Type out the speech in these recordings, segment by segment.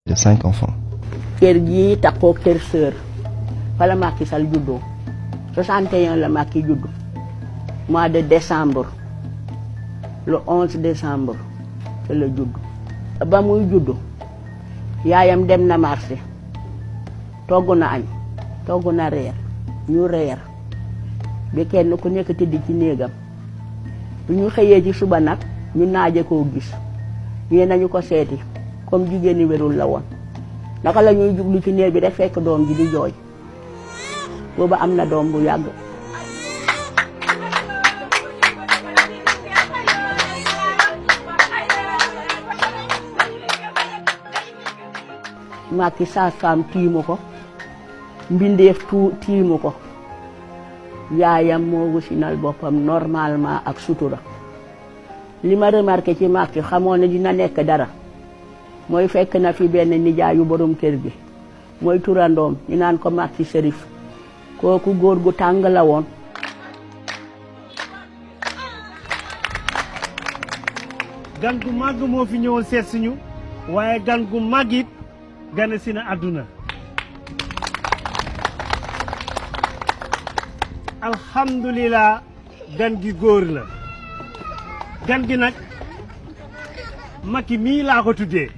de 5 enfants. kër gi takkoo kër sœur fa la Macky Sall juddoo 61 la Macky juddu mois de décembre le 11 décembre te la juddu ba muy juddu yaayam dem na marché togg na añ togg na reer ñu reer bi kenn ku nekk tëdd ci néegam bu ñu xëyee ci suba nag ñu naaje koo gis ñee nañu ko seeti comme jigéen ñi wérul la woon naka la ñuy jublu ci néeg bi rek fekk doom ji di jooy booba am na doom bu yàgg. Macky sage-femme tiimu ko mbindeef tiimu ko yaayam moo wasinal boppam normalement ak sutura li ma remarqué ci Macky xamoon ne dina nekk dara mooy fekk na fi benn nijaayu borom kër gi mooy turandoom ñu naan ko Macky Chérif kooku góor gu tàng la woon. gan gu màgg moo fi ñëwoon seet suñu waaye gan gu màgg it gane si na àdduna alhamdulilah gan gi góor la gan gi nag Macky mii laa ko tuddee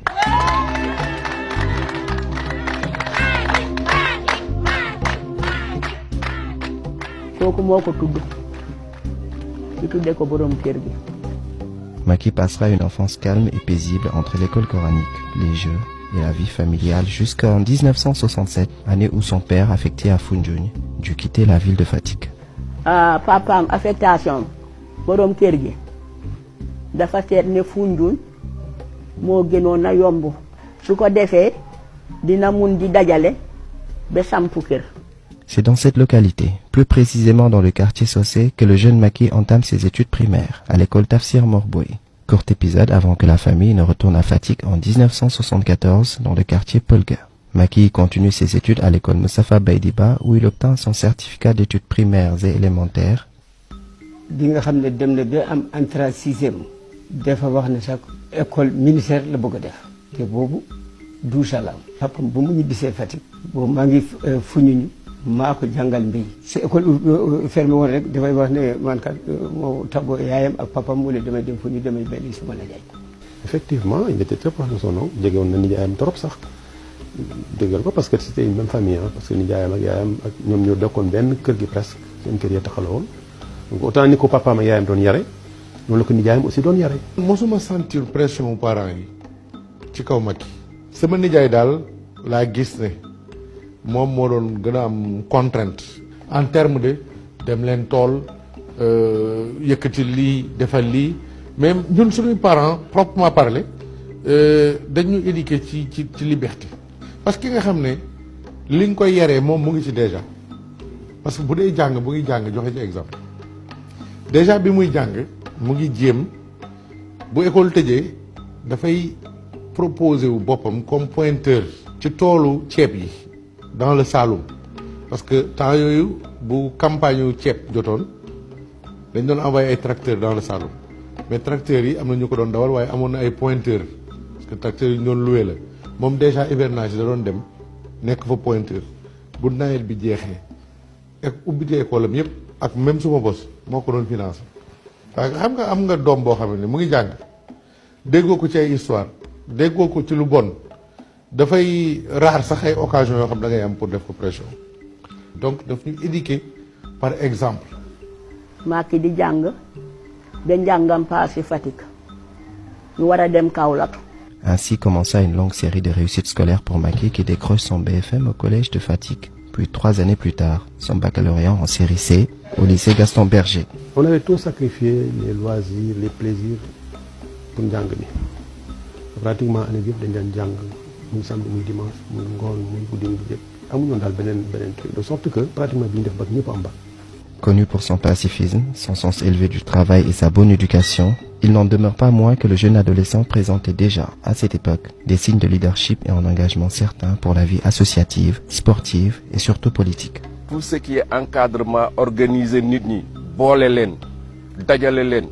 kooku moo ko tudd ci tuddee ko borom kër gi. Macky passera une enfance calme et paisible entre l'école coranique, les jeux et la vie familiale jusqu'en 1967, année où son père, affecté à Foundiougne, dut quitter la ville de Fatick. Papaam affectation borom kër gi dafa seet ne Foundiougne moo gënoon a yomb su ko defee dina mun di dajale ba sampu kër. C'est dans cette localité, plus précisément dans le quartier Socé, que le jeune Macky entame ses études primaires, à l'école Tafsir Mor Boye. Court épisode avant que la famille ne retourne à Fatick en 1974 dans le quartier Polga. Macky continue ses études à l'école Moustapha Baydiba où il obtint son certificat d'études primaires et élémentaires. bi nga xam ne dem na ba am entrée en sixième dafa wax ne sax école ministère la bëgg a def te boobu douze ans la am. papam bu mu ñibbisee Fatick boobu maa ngi Foundiougne maa ko jàngal mbéy. si école fermé woon rek dafay wax ne man kat moo tàggoo yaayam ak papam mu ne damay dem Foundiougne damay benn suma la jaay. Effectivement, il était très proche de son oncle jege woon na nijaayam trop sax dëggal ko parce que c'était une même famille parce que nijaayam ak yaayam ak ñoom ñoo dekkoon benn kër gi presque seen kër yi taxaloo woon donc autant ni ko papaam ak yaayam doon yare noonu la ko nijaayam aussi doon yare. mosuma sentir pression parents yi ci kaw Macky sama nijaay daal laa gis ne moom moo doon gën a am contrainte en terme de dem leen tool yëkkati lii defal lii mais ñun suñuy parents proprement parler dañu éduquer ci liberté parce que nga xam ne li nga koy yaree moom mu ngi ci déjà parce que bu dee jàng bu ngi jàng joxe ci exemple déjà bi muy jàng mu ngi jéem bu école tëjee dafay proposer wu boppam comme pointeur ci toolu ceeb yi dans le Saloum parce que temps yooyu bu campagne yu ceeb jotoon dañ doon envoyer ay tracteurs dans le Saloum mais tracteurs yi am na ñu ko doon dawal waaye amoon na ay pointeurs parce que tracteurs yi ñu doon loué la moom déjà hivernage da doon dem nekk fa pointeur bu nawet bi jeexee ak ubbite école am yëpp ak même suma bos moo ko doon financé. parce que xam nga am nga doom boo xam ne mu ngi jàng déggoo ko ci ay histoire déggoo ko ci lu bon dafay raar sax ay occasion yoo xam da ngay am pour def ko pression donc daf ñu éduquer par exemple. Macky di jàng ba njàngam passé Fatick ñu war a dem Kaolack. Ainsi commença une longue série de réussites scolaires pour Macky qui décroche son BFM au collège de Fatick. Puis 3 années plus tard, son baccalauréat en série C au lycée Gaston Berger. On avait tout sacrifié, les loisirs, les plaisirs pour njàng mi pratiquement année bi yëpp dañ daan jàng muy samedi muy dimanche muy ngoon muy guddi muy bëccëg amuñu woon daal beneen truc de sorte que pratiquement bi ñu def bac ñëpp am bac. Connu pour son pacifisme, son sens élevé du travail et sa bonne éducation, il n'en demeure pas moins que le jeune adolescent présentait déjà, à cette époque, des signes de leadership et un engagement certain pour la vie associative, sportive et surtout politique. Tout ce qui est encadrement, organiser nit ñi, boole leen, dajale leen,